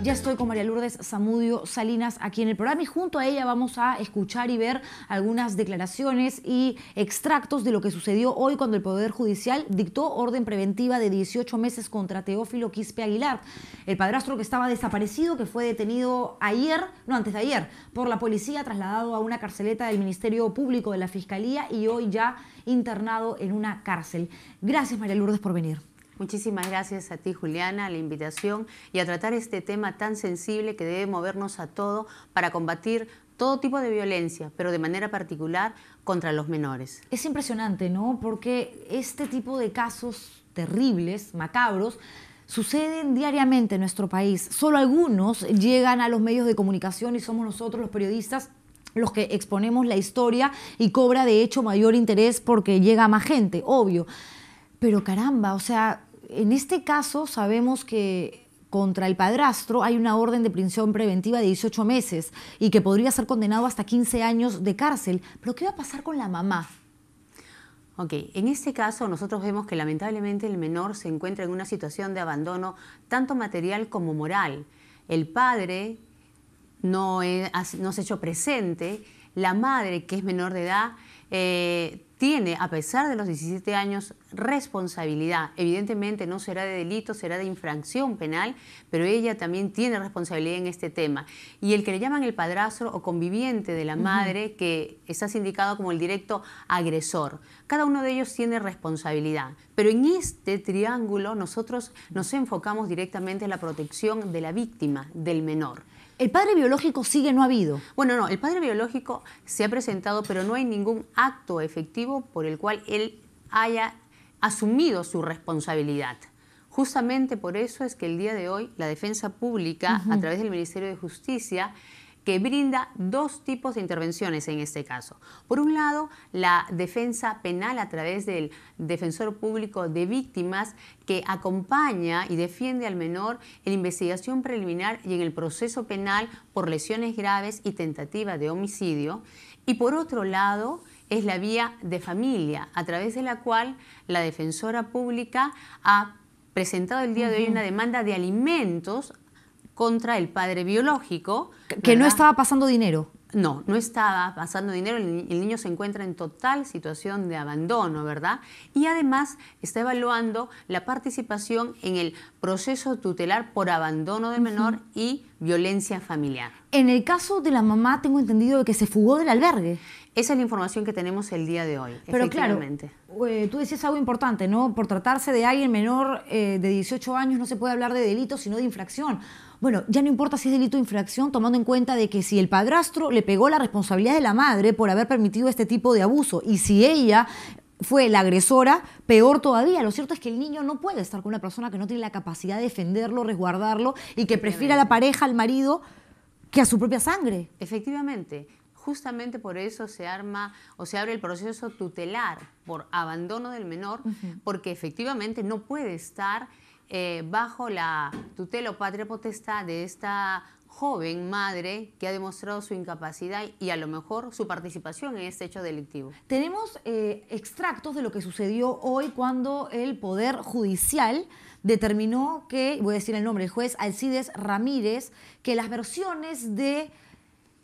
Ya estoy con María Lourdes Zamudio Salinas aquí en el programa y junto a ella vamos a escuchar y ver algunas declaraciones y extractos de lo que sucedió hoy cuando el Poder Judicial dictó orden preventiva de 18 meses contra Teófilo Quispe Aguilar, el padrastro que estaba desaparecido, que fue detenido antes de ayer, por la policía, trasladado a una carceleta del Ministerio Público de la Fiscalía y hoy ya internado en una cárcel. Gracias, María Lourdes, por venir. Muchísimas gracias a ti, Juliana, a la invitación y a tratar este tema tan sensible que debe movernos a todos para combatir todo tipo de violencia, pero de manera particular contra los menores. Es impresionante, ¿no? Porque este tipo de casos terribles, macabros, suceden diariamente en nuestro país. Solo algunos llegan a los medios de comunicación y somos nosotros, los periodistas, los que exponemos la historia y cobra de hecho mayor interés porque llega a más gente, obvio. Pero caramba, o sea, en este caso sabemos que contra el padrastro hay una orden de prisión preventiva de 18 meses y que podría ser condenado hasta 15 años de cárcel. ¿Pero qué va a pasar con la mamá? Ok, en este caso nosotros vemos que lamentablemente el menor se encuentra en una situación de abandono tanto material como moral. El padre no se ha hecho presente, la madre, que es menor de edad, tiene, a pesar de los 17 años, responsabilidad. Evidentemente no será de delito, será de infracción penal, pero ella también tiene responsabilidad en este tema. Y el que le llaman el padrastro o conviviente de la madre, que está sindicado como el directo agresor. Cada uno de ellos tiene responsabilidad. Pero en este triángulo nosotros nos enfocamos directamente en la protección de la víctima, del menor. ¿El padre biológico sigue no ha habido? Bueno, no, el padre biológico se ha presentado, pero no hay ningún acto efectivo por el cual él haya asumido su responsabilidad. Justamente por eso es que el día de hoy la Defensa Pública, a través del Ministerio de Justicia, que brinda dos tipos de intervenciones en este caso. Por un lado, la defensa penal a través del Defensor Público de Víctimas, que acompaña y defiende al menor en la investigación preliminar y en el proceso penal por lesiones graves y tentativa de homicidio. Y por otro lado, es la vía de familia, a través de la cual la Defensora Pública ha presentado el día de hoy una demanda de alimentos contra el padre biológico. Que no estaba pasando dinero. No, no estaba pasando dinero, el niño se encuentra en total situación de abandono, ¿verdad? Y además está evaluando la participación en el proceso tutelar por abandono del menor y violencia familiar. En el caso de la mamá tengo entendido de que se fugó del albergue. Esa es la información que tenemos el día de hoy, pero claro, tú decías algo importante, ¿no? Por tratarse de alguien menor de 18 años no se puede hablar de delito, sino de infracción. Bueno, ya no importa si es delito o infracción, tomando en cuenta de que si el padrastro le pegó la responsabilidad de la madre por haber permitido este tipo de abuso y si ella fue la agresora, peor todavía. Lo cierto es que el niño no puede estar con una persona que no tiene la capacidad de defenderlo, resguardarlo y que prefiere a la pareja, al marido, que a su propia sangre. Efectivamente. Justamente por eso se arma o se abre el proceso tutelar por abandono del menor, porque efectivamente no puede estar bajo la tutela o patria potestad de esta joven madre que ha demostrado su incapacidad y a lo mejor su participación en este hecho delictivo. Tenemos extractos de lo que sucedió hoy cuando el Poder Judicial determinó que, voy a decir el nombre, el juez Alcides Ramírez, que las versiones de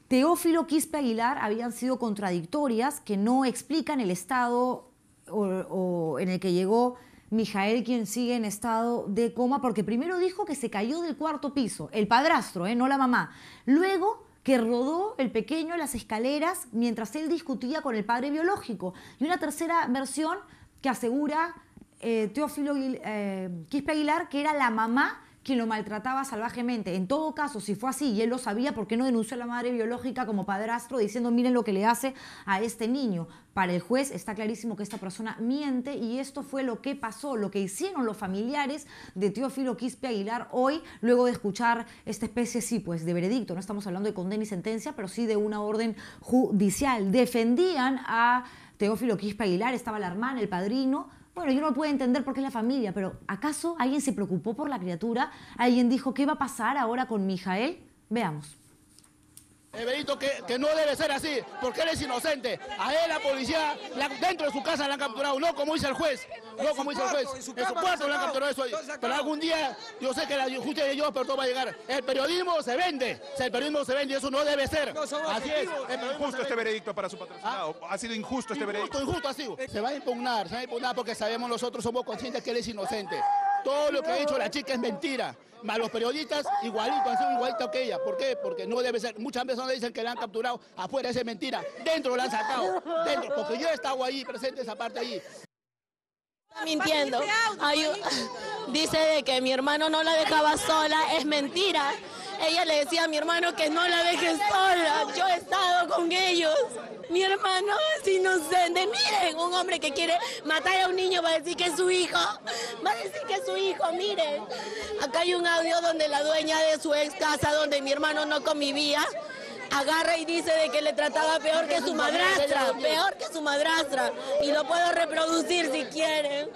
Teófilo Quispe Aguilar habían sido contradictorias, que no explican el estado en el que llegó Mijael, quien sigue en estado de coma, porque primero dijo que se cayó del cuarto piso, el padrastro, no la mamá. Luego que rodó el pequeño en las escaleras mientras él discutía con el padre biológico. Y una tercera versión que asegura Teófilo Quispe Aguilar que era la mamá quien lo maltrataba salvajemente. En todo caso, si fue así y él lo sabía, ¿por qué no denunció a la madre biológica como padrastro diciendo miren lo que le hace a este niño? Para el juez está clarísimo que esta persona miente y esto fue lo que pasó, lo que hicieron los familiares de Teófilo Quispe Aguilar hoy, luego de escuchar esta especie, sí, pues de veredicto. No estamos hablando de condena y sentencia, pero sí de una orden judicial. Defendían a Teófilo Quispe Aguilar, estaba la hermana, el padrino. Bueno, yo no puedo entender por qué es la familia, pero ¿acaso alguien se preocupó por la criatura? ¿Alguien dijo qué va a pasar ahora con Mijael? Veamos. El veredicto que no debe ser así, porque él es inocente. A él la policía, dentro de su casa la han capturado, no como dice el juez. No como dice el juez. En su cuarto le han capturado eso. Pero algún día, yo sé que la justicia de Dios, pero todo va a llegar. El periodismo se vende. O sea, el periodismo se vende y eso no debe ser. Así es. Injusto este veredicto para su patrocinado. Ha sido injusto este veredicto. Injusto ha sido. Se va a impugnar porque sabemos nosotros, somos conscientes que él es inocente. Todo lo que ha dicho la chica es mentira. Más los periodistas igualitos, han sido igualitos que ella. ¿Por qué? Porque no debe ser. Muchas personas dicen que la han capturado afuera, esa es mentira. Dentro la han sacado. Dentro, porque yo he estado ahí, presente esa parte allí. Está mintiendo. Dice de que mi hermano no la dejaba sola, es mentira. Ella le decía a mi hermano que no la deje sola. Yo he estado con ellos. Mi hermano es inocente. Miren, un hombre que quiere matar a un niño va a decir que es su hijo. Va a decir que es su hijo, miren. Acá hay un audio donde la dueña de su ex casa, donde mi hermano no convivía, agarra y dice de que le trataba peor que su madrastra, y lo puedo reproducir si quieren.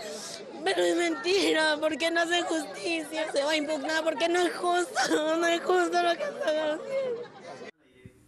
Pero es mentira, porque no hace justicia, se va a impugnar porque no es justo lo que están haciendo.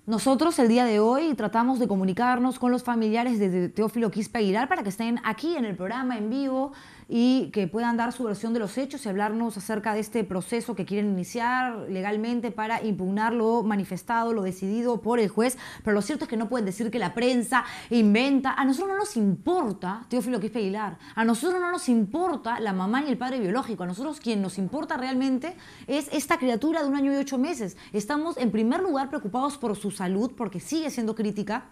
Nosotros el día de hoy tratamos de comunicarnos con los familiares de Teófilo Quispe Aguilar para que estén aquí en el programa en vivo y que puedan dar su versión de los hechos y hablarnos acerca de este proceso que quieren iniciar legalmente para impugnar lo manifestado, lo decidido por el juez. Pero lo cierto es que no pueden decir que la prensa inventa. A nosotros no nos importa Teófilo Quispe Aguilar, a nosotros no nos importa la mamá y el padre biológico, a nosotros quien nos importa realmente es esta criatura de 1 año y 8 meses. Estamos en primer lugar preocupados por su salud, porque sigue siendo crítica,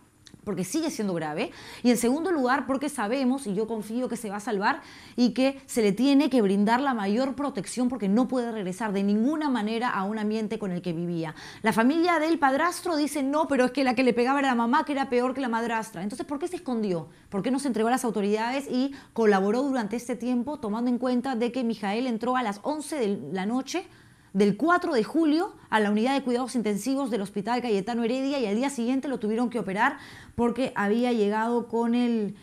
porque sigue siendo grave, y en segundo lugar porque sabemos, y yo confío que se va a salvar, y que se le tiene que brindar la mayor protección porque no puede regresar de ninguna manera a un ambiente con el que vivía. La familia del padrastro dice no, pero es que la que le pegaba era la mamá, que era peor que la madrastra. Entonces, ¿por qué se escondió? ¿Por qué no se entregó a las autoridades y colaboró durante este tiempo, tomando en cuenta de que Mijael entró a las 11 de la noche del 4 de julio a la unidad de cuidados intensivos del Hospital Cayetano Heredia, y al día siguiente lo tuvieron que operar porque había llegado con el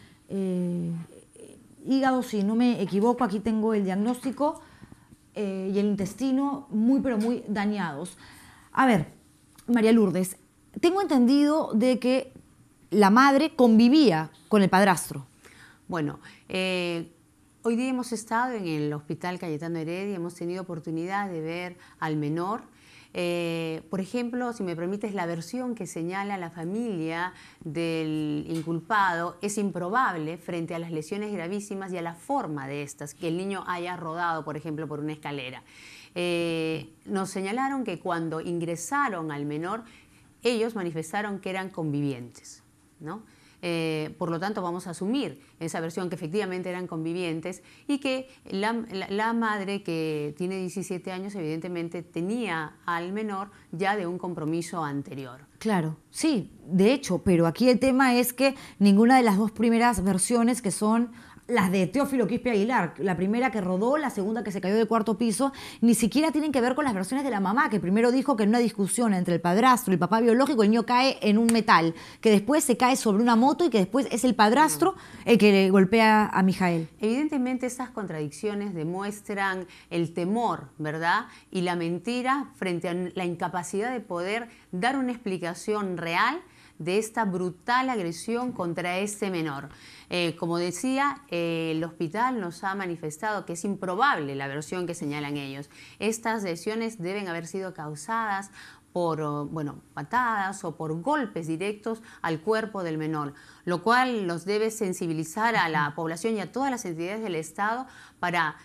hígado, si no me equivoco, aquí tengo el diagnóstico, y el intestino muy pero muy dañados. A ver, María Lourdes, tengo entendido de que la madre convivía con el padrastro. Bueno, hoy día hemos estado en el Hospital Cayetano Heredia, hemos tenido oportunidad de ver al menor. Por ejemplo, si me permites, la versión que señala la familia del inculpado es improbable frente a las lesiones gravísimas y a la forma de estas, que el niño haya rodado, por ejemplo, por una escalera. Nos señalaron que cuando ingresaron al menor, ellos manifestaron que eran convivientes, ¿no? Por lo tanto, vamos a asumir esa versión que efectivamente eran convivientes y que la madre, que tiene 17 años, evidentemente tenía al menor ya de un compromiso anterior. Claro, sí, de hecho, pero aquí el tema es que ninguna de las dos primeras versiones, que son las de Teófilo Quispe Aguilar, la primera que rodó, la segunda que se cayó del 4º piso, ni siquiera tienen que ver con las versiones de la mamá, que primero dijo que en una discusión entre el padrastro y el papá biológico el niño cae en un metal, que después se cae sobre una moto y que después es el padrastro el que le golpea a Mijael. Evidentemente esas contradicciones demuestran el temor, ¿verdad? Y la mentira frente a la incapacidad de poder dar una explicación real de esta brutal agresión contra este menor. Como decía, el hospital nos ha manifestado que es improbable la versión que señalan ellos. Estas lesiones deben haber sido causadas por patadas o por golpes directos al cuerpo del menor, lo cual los debe sensibilizar a la población y a todas las entidades del Estado para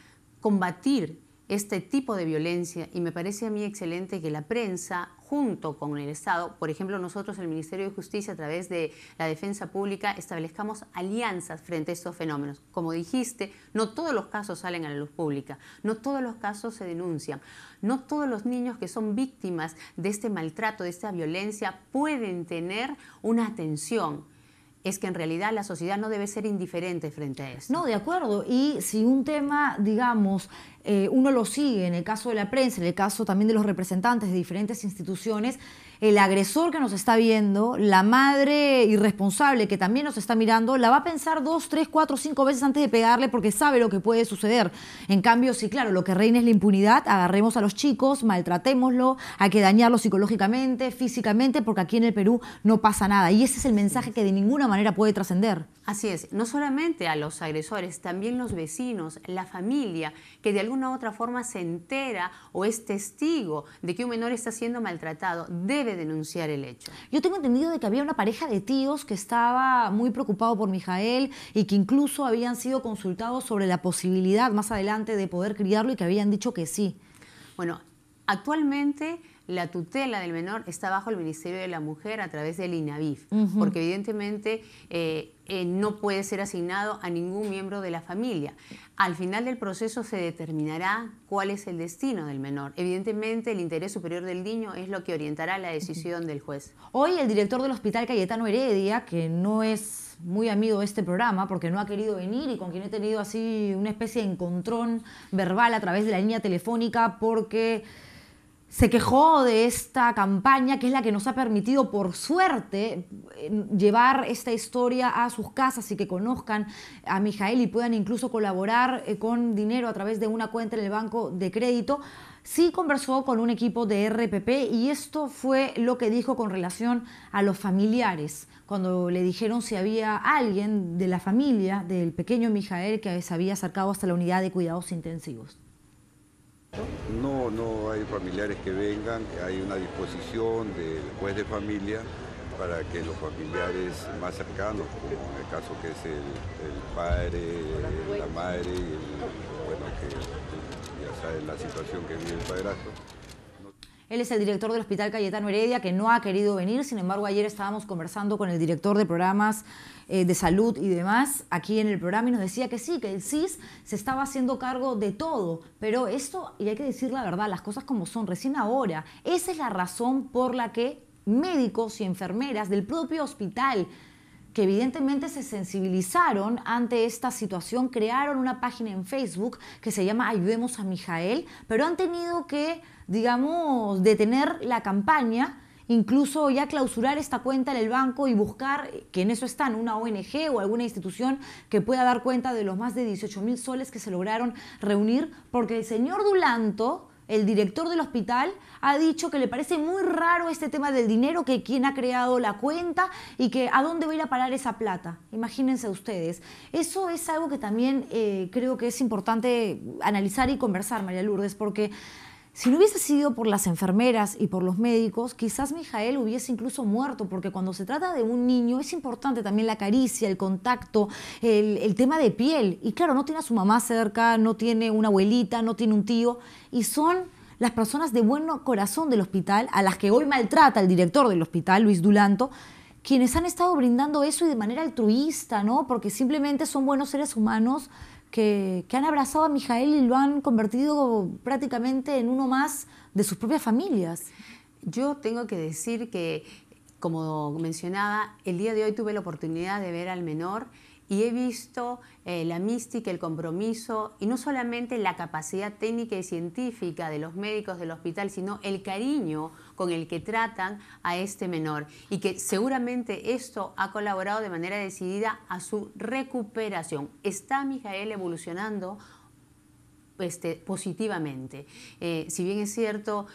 combatir este tipo de violencia. Y me parece a mí excelente que la prensa, junto con el Estado, por ejemplo nosotros, el Ministerio de Justicia, a través de la Defensa Pública, establezcamos alianzas frente a estos fenómenos. Como dijiste, no todos los casos salen a la luz pública, no todos los casos se denuncian, no todos los niños que son víctimas de este maltrato, de esta violencia, pueden tener una atención. Es que en realidad la sociedad no debe ser indiferente frente a esto. No, de acuerdo. Y si un tema, digamos, uno lo sigue en el caso de la prensa, en el caso también de los representantes de diferentes instituciones, el agresor que nos está viendo, la madre irresponsable que también nos está mirando, la va a pensar 2, 3, 4, 5 veces antes de pegarle porque sabe lo que puede suceder. En cambio, sí, claro, lo que reina es la impunidad, agarremos a los chicos, maltratémoslo, hay que dañarlo psicológicamente, físicamente, porque aquí en el Perú no pasa nada. Y ese es el mensaje que de ninguna manera puede trascender. Así es, no solamente a los agresores, también los vecinos, la familia, que de alguna u otra forma se entera o es testigo de que un menor está siendo maltratado, debe denunciar el hecho. Yo tengo entendido de que había una pareja de tíos que estaba muy preocupado por Mijael y que incluso habían sido consultados sobre la posibilidad más adelante de poder criarlo y que habían dicho que sí. Bueno, actualmente la tutela del menor está bajo el Ministerio de la Mujer a través del INAVIF, porque evidentemente no puede ser asignado a ningún miembro de la familia. Al final del proceso se determinará cuál es el destino del menor. Evidentemente el interés superior del niño es lo que orientará la decisión del juez. Hoy el director del Hospital Cayetano Heredia, que no es muy amigo de este programa porque no ha querido venir y con quien he tenido así una especie de encontrón verbal a través de la línea telefónica porque se quejó de esta campaña que es la que nos ha permitido, por suerte, llevar esta historia a sus casas y que conozcan a Mijael y puedan incluso colaborar con dinero a través de una cuenta en el banco de crédito. Sí conversó con un equipo de RPP y esto fue lo que dijo con relación a los familiares, cuando le dijeron si había alguien de la familia del pequeño Mijael que se había acercado hasta la unidad de cuidados intensivos. No hay familiares que vengan, hay una disposición del juez de familia para que los familiares más cercanos, como en el caso que es el padre, la madre y bueno, que ya saben la situación que vive el padrastro. Él es el director del Hospital Cayetano Heredia, que no ha querido venir. Sin embargo, ayer estábamos conversando con el director de programas de salud y demás aquí en el programa y nos decía que sí, que el CIS se estaba haciendo cargo de todo. Pero esto, y hay que decir la verdad, las cosas como son, recién ahora, esa es la razón por la que médicos y enfermeras del propio hospital, que evidentemente se sensibilizaron ante esta situación, crearon una página en Facebook que se llama Ayudemos a Mijael, pero han tenido que, digamos, detener la campaña, incluso ya clausurar esta cuenta en el banco y buscar, que en eso están, una ONG o alguna institución que pueda dar cuenta de los más de 18.000 soles que se lograron reunir, porque el señor Dulanto, el director del hospital, ha dicho que le parece muy raro este tema del dinero, que quién ha creado la cuenta y que a dónde va a ir a parar esa plata. Imagínense ustedes. Eso es algo que también creo que es importante analizar y conversar, María Lourdes, porque si no hubiese sido por las enfermeras y por los médicos, quizás Mijael hubiese incluso muerto, porque cuando se trata de un niño es importante también la caricia, el contacto, el tema de piel. Y claro, no tiene a su mamá cerca, no tiene una abuelita, no tiene un tío, y son las personas de buen corazón del hospital, a las que hoy maltrata el director del hospital, Luis Dulanto, quienes han estado brindando eso y de manera altruista, ¿no? Porque simplemente son buenos seres humanos que han abrazado a Mijael y lo han convertido prácticamente en uno más de sus propias familias. Yo tengo que decir que, como mencionaba, el día de hoy tuve la oportunidad de ver al menor y he visto la mística, el compromiso y no solamente la capacidad técnica y científica de los médicos del hospital, sino el cariño con el que tratan a este menor y que seguramente esto ha colaborado de manera decidida a su recuperación. Está Mijael evolucionando positivamente. Si bien es cierto,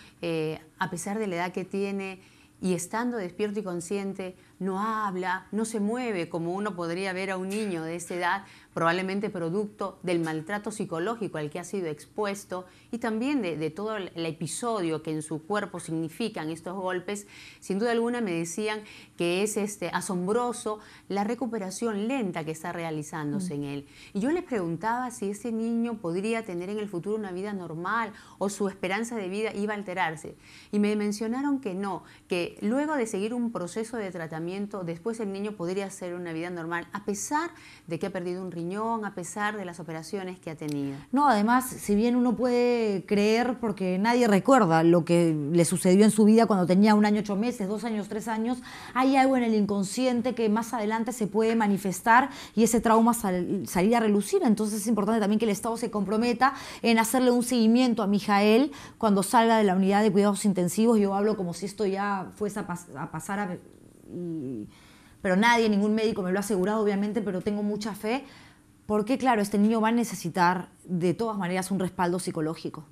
a pesar de la edad que tiene y estando despierto y consciente, no habla, no se mueve como uno podría ver a un niño de esta edad, probablemente producto del maltrato psicológico al que ha sido expuesto y también de todo el episodio que en su cuerpo significan estos golpes. Sin duda alguna me decían que es asombroso la recuperación lenta que está realizándose en él. Y yo les preguntaba si ese niño podría tener en el futuro una vida normal o su esperanza de vida iba a alterarse. Y me mencionaron que no, que luego de seguir un proceso de tratamiento tratamiento, después el niño podría hacer una vida normal, a pesar de que ha perdido un riñón, a pesar de las operaciones que ha tenido. No, además, si bien uno puede creer, porque nadie recuerda lo que le sucedió en su vida cuando tenía 1 año, 8 meses, 2 años, 3 años, hay algo en el inconsciente que más adelante se puede manifestar y ese trauma salir a relucir. Entonces es importante también que el Estado se comprometa en hacerle un seguimiento a Mijael cuando salga de la unidad de cuidados intensivos. Yo hablo como si esto ya fuese a pasar, pero nadie, ningún médico me lo ha asegurado, obviamente, pero tengo mucha fe, porque claro, este niño va a necesitar de todas maneras un respaldo psicológico.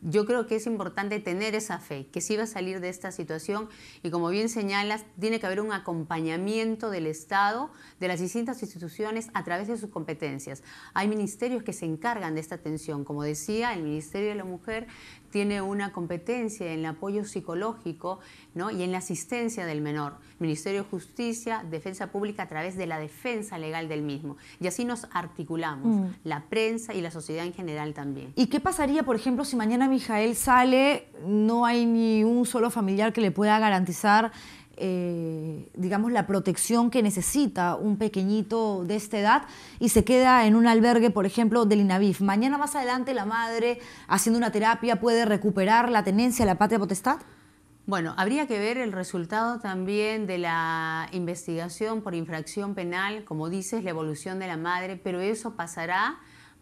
Yo creo que es importante tener esa fe, que sí va a salir de esta situación y como bien señalas, tiene que haber un acompañamiento del Estado, de las distintas instituciones a través de sus competencias. Hay ministerios que se encargan de esta atención. Como decía, el Ministerio de la Mujer tiene una competencia en el apoyo psicológico, ¿no? Y en la asistencia del menor. Ministerio de Justicia, Defensa Pública a través de la defensa legal del mismo. Y así nos articulamos, la prensa y la sociedad en general también. ¿Y qué pasaría, por ejemplo, si mañana Mijael sale, no hay ni un solo familiar que le pueda garantizar, digamos, la protección que necesita un pequeñito de esta edad y se queda en un albergue, por ejemplo, del INAVIF? Mañana más adelante la madre, haciendo una terapia, puede recuperar la tenencia, la patria potestad. Bueno, habría que ver el resultado también de la investigación por infracción penal, como dices, la evolución de la madre, pero eso pasará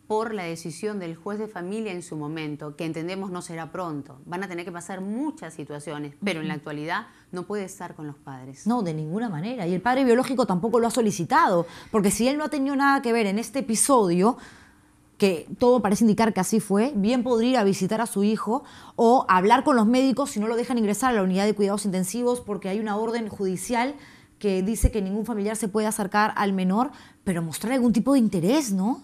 por la decisión del juez de familia en su momento, que entendemos no será pronto. Van a tener que pasar muchas situaciones, pero en la actualidad no puede estar con los padres. No, de ninguna manera. Y el padre biológico tampoco lo ha solicitado, porque si él no ha tenido nada que ver en este episodio, que todo parece indicar que así fue, bien podría ir a visitar a su hijo o hablar con los médicos si no lo dejan ingresar a la unidad de cuidados intensivos, porque hay una orden judicial que dice que ningún familiar se puede acercar al menor, pero mostrar algún tipo de interés, ¿no?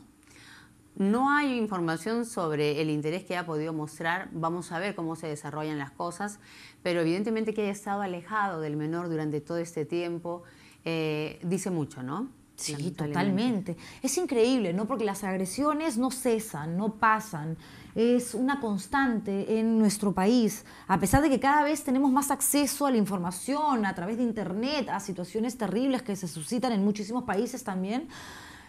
No hay información sobre el interés que ha podido mostrar. Vamos a ver cómo se desarrollan las cosas, pero evidentemente que haya estado alejado del menor durante todo este tiempo dice mucho, ¿no? Sí, totalmente. Es increíble, ¿no? Porque las agresiones no cesan, no pasan. Es una constante en nuestro país. A pesar de que cada vez tenemos más acceso a la información a través de Internet, a situaciones terribles que se suscitan en muchísimos países también.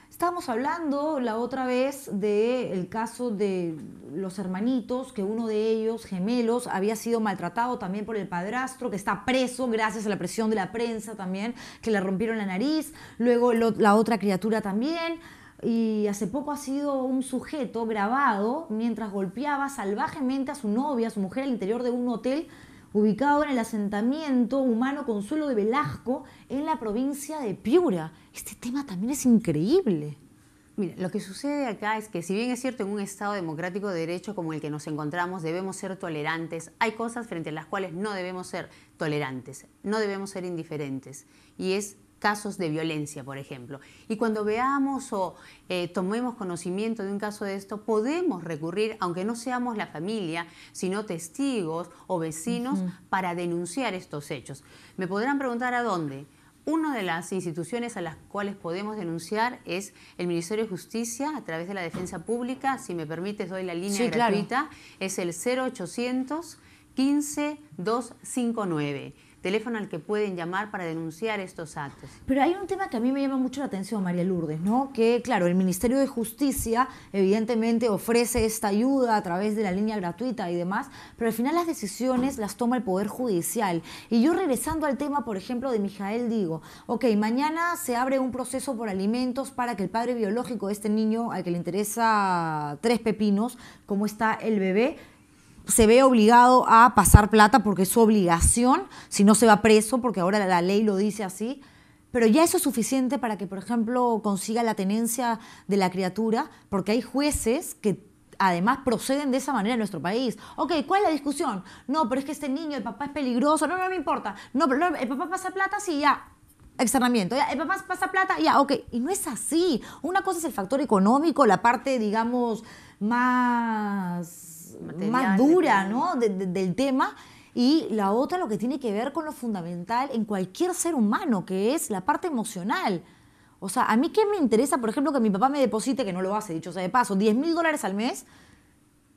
Estábamos hablando la otra vez del caso de los hermanitos, que uno de ellos, gemelos, había sido maltratado también por el padrastro, que está preso gracias a la presión de la prensa también, que le rompieron la nariz. Luego la otra criatura también. Y hace poco ha sido un sujeto grabado mientras golpeaba salvajemente a su novia, a su mujer, al interior de un hotel ubicado en el asentamiento humano Consuelo de Velasco, en la provincia de Piura. Este tema también es increíble. Mira, lo que sucede acá es que si bien es cierto en un Estado democrático de derecho como el que nos encontramos debemos ser tolerantes, hay cosas frente a las cuales no debemos ser tolerantes, no debemos ser indiferentes. Y es casos de violencia, por ejemplo. Y cuando veamos o tomemos conocimiento de un caso de esto, podemos recurrir, aunque no seamos la familia, sino testigos o vecinos, para denunciar estos hechos. Me podrán preguntar a dónde. Una de las instituciones a las cuales podemos denunciar es el Ministerio de Justicia a través de la Defensa Pública. Si me permites, doy la línea gratuita. Claro. Es el 0800 15 259. Teléfono al que pueden llamar para denunciar estos actos. Pero hay un tema que a mí me llama mucho la atención, María Lourdes, ¿no? Que, claro, el Ministerio de Justicia evidentemente ofrece esta ayuda a través de la línea gratuita y demás, pero al final las decisiones las toma el Poder Judicial. Y yo, regresando al tema, por ejemplo, de Mijael, digo, ok, mañana se abre un proceso por alimentos para que el padre biológico de este niño, al que le interesa 3 pepinos, como está el bebé, se ve obligado a pasar plata porque es su obligación, si no se va preso, porque ahora la ley lo dice así. Pero ya eso es suficiente para que, por ejemplo, consiga la tenencia de la criatura, porque hay jueces que además proceden de esa manera en nuestro país. Ok, ¿cuál es la discusión? No, pero es que este niño, el papá es peligroso. No, no me importa. No, pero el papá pasa plata, sí, ya. Externamiento, ya, el papá pasa plata, ya, ok. Y no es así. Una cosa es el factor económico, la parte, digamos, más dura, ¿no? del tema, y la otra lo que tiene que ver con lo fundamental en cualquier ser humano, que es la parte emocional. O sea, a mí qué me interesa, por ejemplo, que mi papá me deposite, que no lo hace, dicho sea de paso, $10.000 al mes,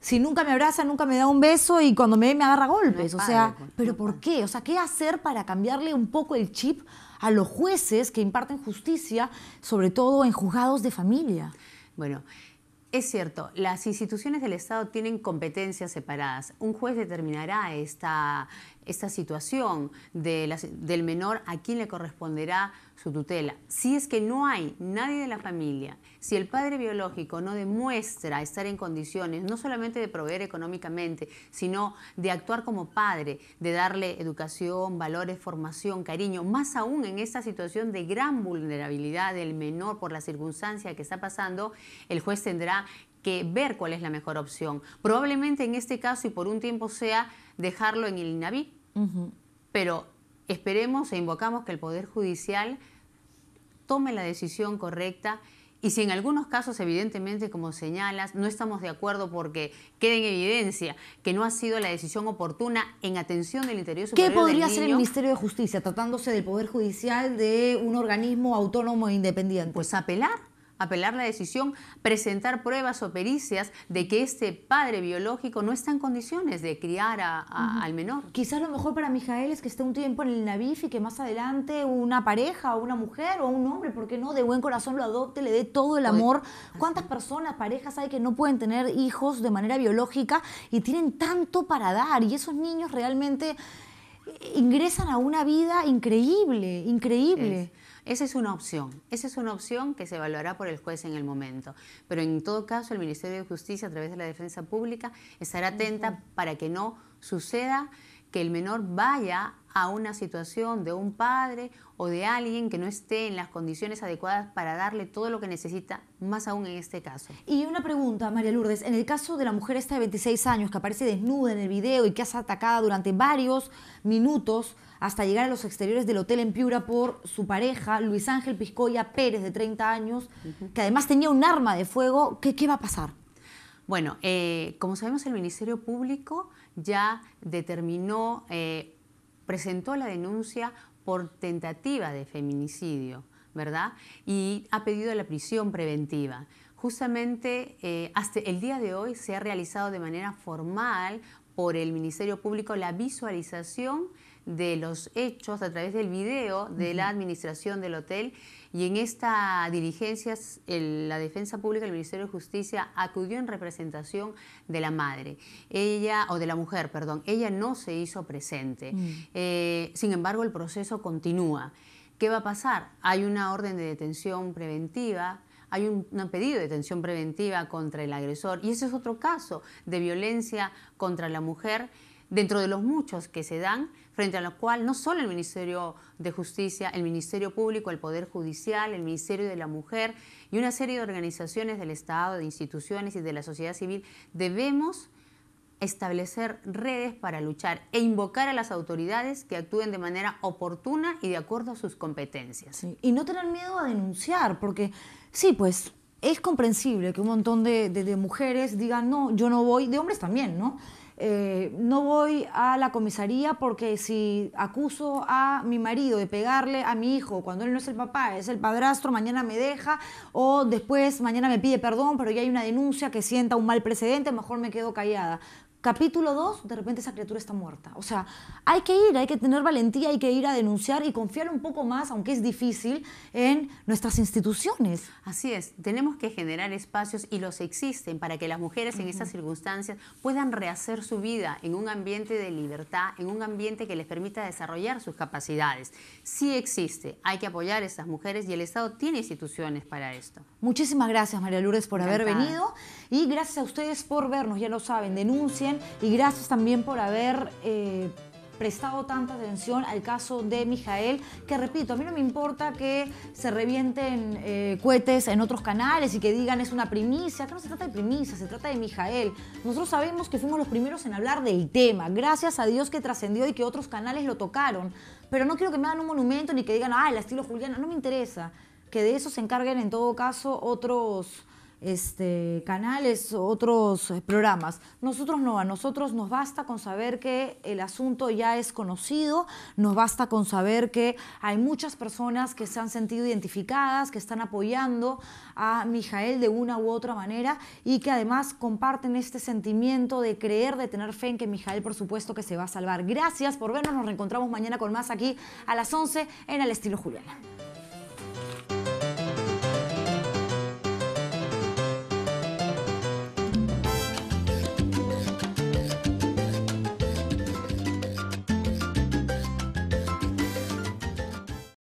si nunca me abraza, nunca me da un beso y cuando me ve me agarra golpes. No, o sea, ¿pero por qué? O sea, ¿qué hacer para cambiarle un poco el chip a los jueces que imparten justicia, sobre todo en juzgados de familia. Bueno, es cierto, las instituciones del Estado tienen competencias separadas. Un juez determinará esta situación del menor, a quién le corresponderá su tutela. Si es que no hay nadie de la familia, si el padre biológico no demuestra estar en condiciones no solamente de proveer económicamente, sino de actuar como padre, de darle educación, valores, formación, cariño, más aún en esta situación de gran vulnerabilidad del menor por la circunstancia que está pasando, el juez tendrá que ver cuál es la mejor opción. Probablemente en este caso y por un tiempo sea dejarlo en el INAVI, pero esperemos e invocamos que el Poder Judicial tome la decisión correcta y si en algunos casos, evidentemente, como señalas, no estamos de acuerdo porque queda en evidencia que no ha sido la decisión oportuna en atención del interés superior del niño. ¿Qué podría hacer el Ministerio de Justicia tratándose del Poder Judicial de un organismo autónomo e independiente? Pues apelar la decisión, presentar pruebas o pericias de que este padre biológico no está en condiciones de criar al menor. Quizás lo mejor para Mijael es que esté un tiempo en el INAVIF y que más adelante una pareja o una mujer o un hombre, ¿por qué no?, de buen corazón lo adopte, le dé todo el amor. ¿Cuántas personas, parejas hay que no pueden tener hijos de manera biológica y tienen tanto para dar? Y esos niños realmente ingresan a una vida increíble, increíble. Esa es una opción que se evaluará por el juez en el momento. Pero en todo caso el Ministerio de Justicia a través de la Defensa Pública estará atenta para que no suceda que el menor vaya a una situación de un padre o de alguien que no esté en las condiciones adecuadas para darle todo lo que necesita, más aún en este caso. Y una pregunta, María Lourdes, en el caso de la mujer esta de 26 años que aparece desnuda en el video y que es atacada durante varios minutos hasta llegar a los exteriores del hotel en Piura por su pareja, Luis Ángel Piscoya Pérez, de 30 años, que además tenía un arma de fuego, ¿qué va a pasar? Bueno, como sabemos, el Ministerio Público ya determinó, presentó la denuncia por tentativa de feminicidio, ¿verdad? Y ha pedido la prisión preventiva. Justamente hasta el día de hoy se ha realizado de manera formal por el Ministerio Público la visualización de los hechos a través del video de la administración del hotel, y en esta diligencia la Defensa Pública del Ministerio de Justicia acudió en representación de la madre, de la mujer, perdón. Ella no se hizo presente. Sin embargo, el proceso continúa. ¿Qué va a pasar? Hay una orden de detención preventiva, hay un pedido de detención preventiva contra el agresor, y ese es otro caso de violencia contra la mujer dentro de los muchos que se dan, frente a lo cual no solo el Ministerio de Justicia, el Ministerio Público, el Poder Judicial, el Ministerio de la Mujer y una serie de organizaciones del Estado, de instituciones y de la sociedad civil debemos establecer redes para luchar e invocar a las autoridades que actúen de manera oportuna y de acuerdo a sus competencias. Sí. Y no tener miedo a denunciar, porque sí, pues es comprensible que un montón de mujeres digan, no, yo no voy, de hombres también, ¿no? No voy a la comisaría porque si acuso a mi marido de pegarle a mi hijo cuando él no es el papá, es el padrastro, mañana me deja, o después mañana me pide perdón, pero ya hay una denuncia que sienta un mal precedente, mejor me quedo callada. Capítulo 2, de repente esa criatura está muerta. O sea, hay que tener valentía, hay que ir a denunciar y confiar un poco más, aunque es difícil, en nuestras instituciones. Así es, tenemos que generar espacios, y los existen, para que las mujeres en estas circunstancias puedan rehacer su vida en un ambiente de libertad, en un ambiente que les permita desarrollar sus capacidades. Sí existe, hay que apoyar a estas mujeres y el Estado tiene instituciones para esto. Muchísimas gracias, María Lourdes, por Encantada. haber venido, y gracias a ustedes por vernos, ya lo saben, denuncien. Y gracias también por haber prestado tanta atención al caso de Mijael, que repito, a mí no me importa que se revienten cohetes en otros canales y que digan es una primicia, que no se trata de primicia, se trata de Mijael. Nosotros sabemos que fuimos los primeros en hablar del tema, gracias a Dios que trascendió y que otros canales lo tocaron, pero no quiero que me hagan un monumento ni que digan, ah, el estilo Juliana, no me interesa, que de eso se encarguen en todo caso otros canales, otros programas. Nosotros no, a nosotros nos basta con saber que el asunto ya es conocido, nos basta con saber que hay muchas personas que se han sentido identificadas, que están apoyando a Mijael de una u otra manera y que además comparten este sentimiento de creer, de tener fe en que Mijael, por supuesto, que se va a salvar. Gracias por vernos, nos reencontramos mañana con más aquí a las 11 en Al Estilo Juliana.